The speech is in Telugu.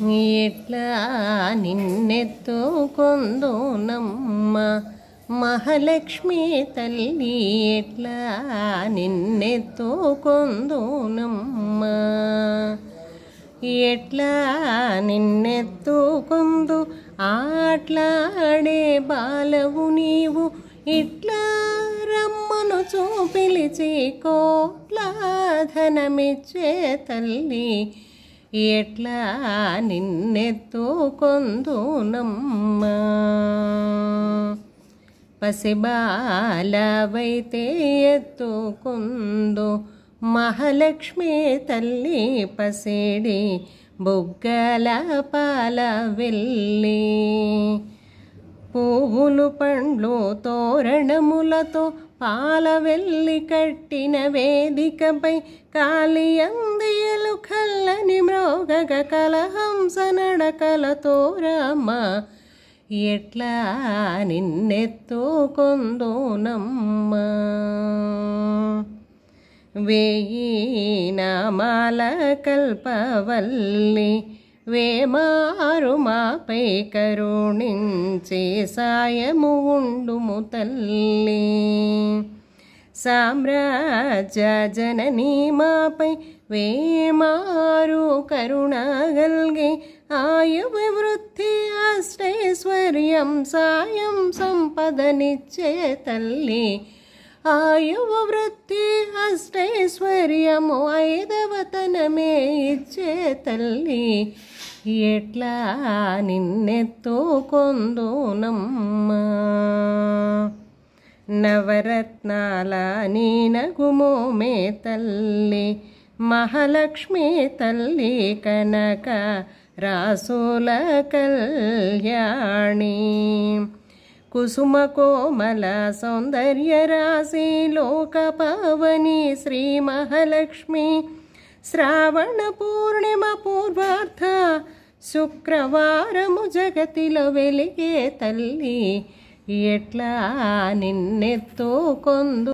ఎట్లా నిన్నెత్తుకొందునమ్మ మహాలక్ష్మి తల్లి, ఎట్లా నిన్నెత్తుకొందునమ్మ, ఎట్లా నిన్నెత్తుకొందు ఆట్లాడే బాలవు నీవు, ఇట్లా రమ్మను చూపిలిచి కోట్ల ధనమిచ్చే తల్లి, ఎట్లా నిన్నెత్తుకొందునమ్మ. పసిబాలవైతే ఎత్తుకొందు మహాలక్ష్మి తల్లి, పసిడి బుగ్గల పాల వెళ్ళి, పువ్వులు పండ్లు తోరణములతో పాల వెళ్ళి కట్టిన వేదికపై కాలి అందియలు కల్లని మ్రోగగ కలహంస నడకలతో రామ, ఎట్లా నిన్నెత్తుకొందునమ్మ. వేయి నామాల కల్పవల్లి, వేమారు మాపై కరుణించి సాయము ఉండుము తల్లి, సామ్రాజ్య జననీ మాపై వేమారు కరుణగల్గి, ఆయువృద్ధి అష్టైశ్వర్యం సాయం సంపదనిచ్చే తల్లి, ఆయువృద్ధి అష్టైశ్వర్యము ఐదవతనమే ఇచ్చే తల్లి, ఎట్లా నిన్నెత్తుకొందునమ్మ. నవరత్నాల నీ నగుమోమే తల్లి, మహాలక్ష్మి తల్లి, కనక రాసుల కళ్యాణి, కుసుమ కోమల సౌందర్య రాశి లోక పవని శ్రీ మహాలక్ష్మి, శ్రావణ పూర్ణిమ పూర్వార్ధ శుక్రవారము జగతిలో వెలిగే తల్లి, ఎట్లా నిన్నెత్తుకొందు